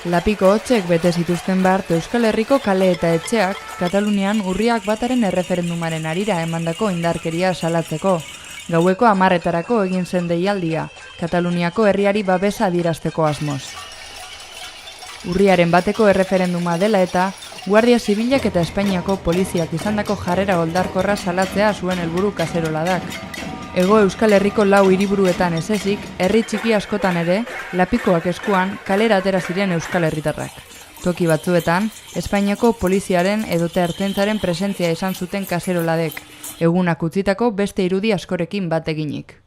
Lapiko hotzek bete zituzten bart Euskal Herriko kale eta etxeak Katalunian urriak bataren erreferendumaren harira emandako indarkeria salatzeko. Gaueko 10:00 egin zen deialdia, Kataluniako herriari babesa adierazteko asmoz. Urriaren bateko erreferenduma dela eta Guardia Zibilak eta Espainiako poliziak izandako jarrera oldarkorra salatzea zuen helburu kaseroladak. Hego Euskal Herriko 4 hiriburuetan ez ezik, herri txiki askotan ere, lapikoak eskuan kalera atera ziren Euskal Herritarrak. Toki batzuetan, Espainiako poliziaren edota ertzaintzaren presentzia izan zuten kaseroladek, egunak utzitako beste irudi askorekin bat eginik.